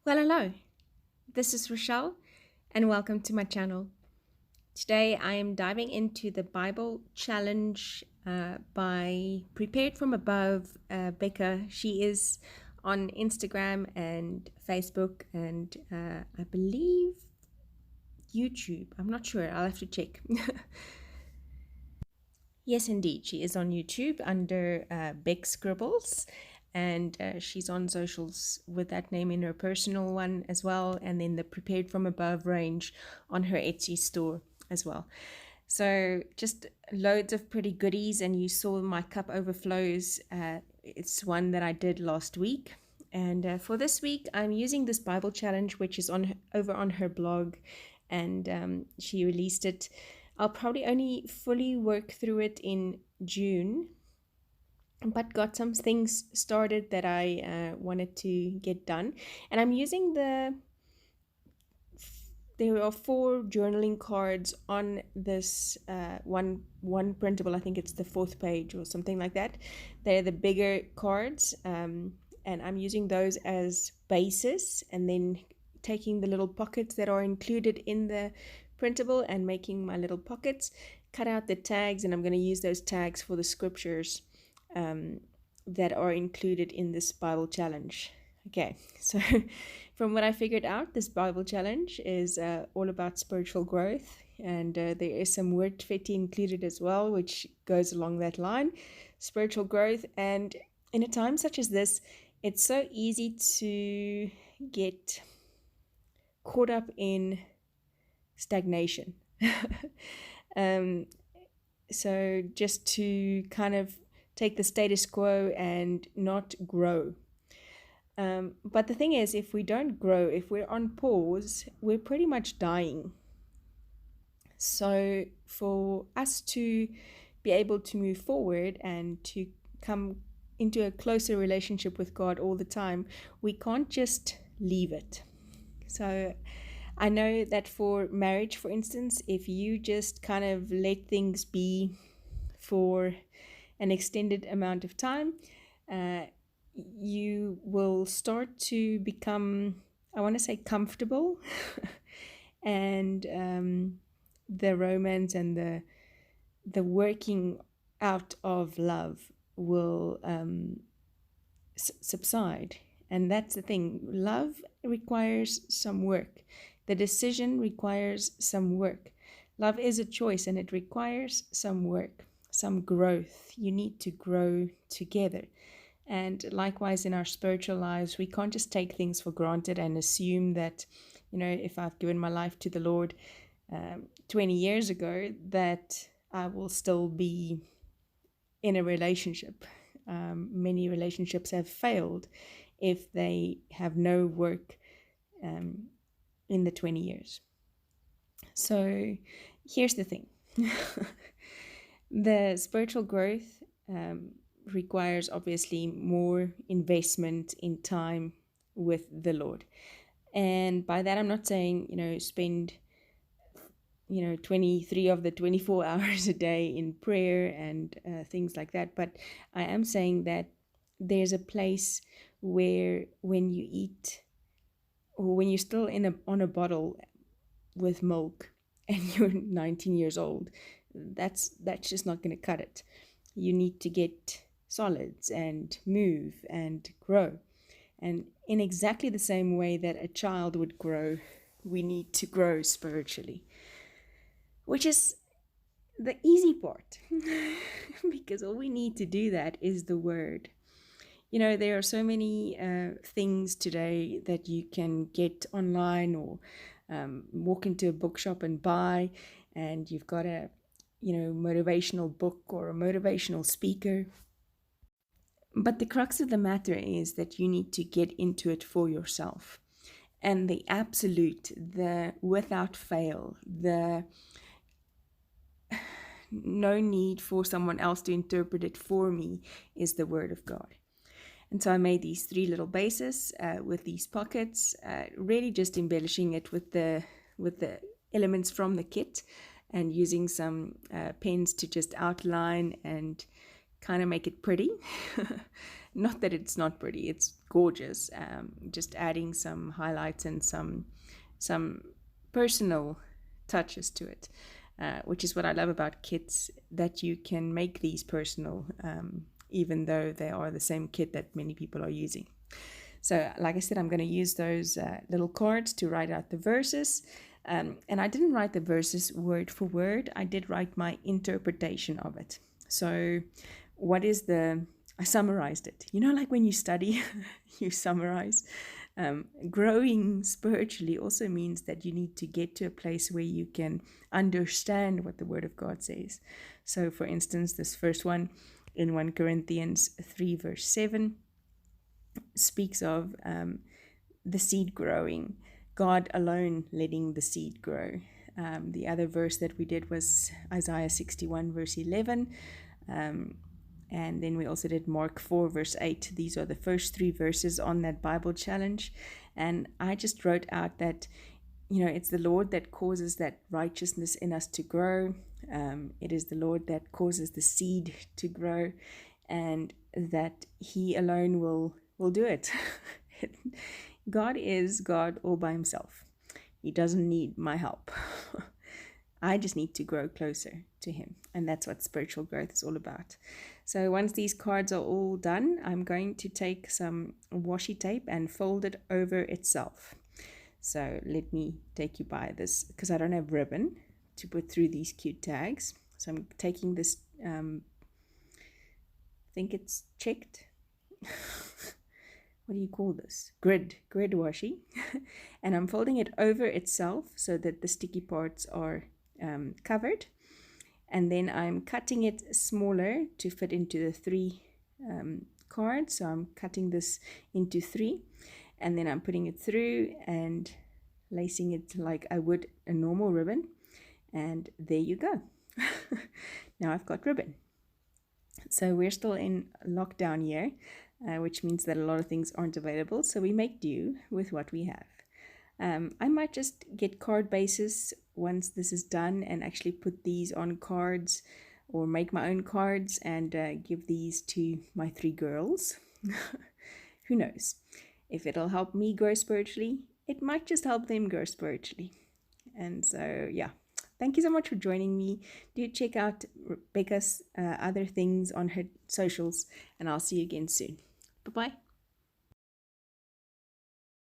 Well, hello. This is Rochelle, and welcome to my channel. Today, I am diving into the Bible challenge by Prepared from Above Becca. She is on Instagram and Facebook, and I believe YouTube. I'm not sure. I'll have to check. Yes, indeed. She is on YouTube under Beck Scribbles, and she's on socials with that name in her personal one as well, and then the Prepared from Above range on her Etsy store as well. So just loads of pretty goodies, and you saw my cup overflows. It's one that I did last week. And for this week, I'm using this Bible challenge, which is over on her blog, and she released it. I'll probably only fully work through it in June, but got some things started that I wanted to get done. And I'm using there are 4 journaling cards on this one printable. I think it's the 4th page or something like that. They're the bigger cards, and I'm using those as basis, and then taking the little pockets that are included in the printable and making my little pockets, cut out the tags, and I'm going to use those tags for the scriptures that are included in this Bible challenge. Okay, so from what I figured out, this Bible challenge is all about spiritual growth, and there is some word fetty included as well, which goes along that line, spiritual growth. And in a time such as this, it's so easy to get caught up in stagnation. So just to kind of take the status quo and not grow. But the thing is, if we don't grow, if we're on pause, we're pretty much dying. So for us to be able to move forward and to come into a closer relationship with God all the time, we can't just leave it. So I know that for marriage, for instance, if you just kind of let things be for an extended amount of time, you will start to become, I want to say, comfortable, and the romance and the working out of love will subside. And that's the thing. Love requires some work. The decision requires some work. Love is a choice, and it requires some work, some growth. You need to grow together. And likewise, in our spiritual lives, we can't just take things for granted and assume that, if I've given my life to the Lord 20 years ago, that I will still be in a relationship. Many relationships have failed if they have no work in the 20 years. So here's the thing. The spiritual growth requires obviously more investment in time with the Lord. And by that, I'm not saying, spend 23 of the 24 hours a day in prayer and things like that. But I am saying that there's a place where when you eat, or when you're still on a bottle with milk and you're 19 years old, that's just not going to cut it. You need to get solids and move and grow. And in exactly the same way that a child would grow, we need to grow spiritually, which is the easy part because all we need to do that is the word. There are so many things today that you can get online, or walk into a bookshop and buy, and you've got a motivational book or a motivational speaker. But the crux of the matter is that you need to get into it for yourself. And the absolute, the without fail, the no need for someone else to interpret it for me is the Word of God. And so I made these 3 little bases with these pockets, really just embellishing it with the elements from the kit, and using some pens to just outline and kind of make it pretty. Not that it's not pretty, it's gorgeous. Just adding some highlights and some personal touches to it, which is what I love about kits, that you can make these personal, even though they are the same kit that many people are using. So like I said, I'm going to use those little cards to write out the verses. And I didn't write the verses word for word. I did write my interpretation of it. So what is I summarized it. You know, like when you study, you summarize. Growing spiritually also means that you need to get to a place where you can understand what the Word of God says. So for instance, this first one in 1 Corinthians 3 verse 7 speaks of the seed growing, God alone letting the seed grow. The other verse that we did was Isaiah 61 verse 11. And then we also did Mark 4 verse 8. These are the first 3 verses on that Bible challenge. And I just wrote out that, you know, it's the Lord that causes that righteousness in us to grow. It is the Lord that causes the seed to grow, and that He alone will do it. God is God all by Himself. He doesn't need my help. I just need to grow closer to Him. And that's what spiritual growth is all about. So once these cards are all done, I'm going to take some washi tape and fold it over itself. So let me take you by this, because I don't have ribbon to put through these cute tags. So I'm taking this, I think it's checked. What do you call this? Grid washi. And I'm folding it over itself so that the sticky parts are covered. And then I'm cutting it smaller to fit into the 3 cards. So I'm cutting this into 3, and then I'm putting it through and lacing it like I would a normal ribbon. And there you go. Now I've got ribbon. So we're still in lockdown here, which means that a lot of things aren't available. So we make do with what we have. I might just get card bases once this is done and actually put these on cards, or make my own cards and give these to my 3 girls. Who knows? If it'll help me grow spiritually, it might just help them grow spiritually. And so, yeah. Thank you so much for joining me. Do check out Rebecca's other things on her socials, and I'll see you again soon. Bye-bye.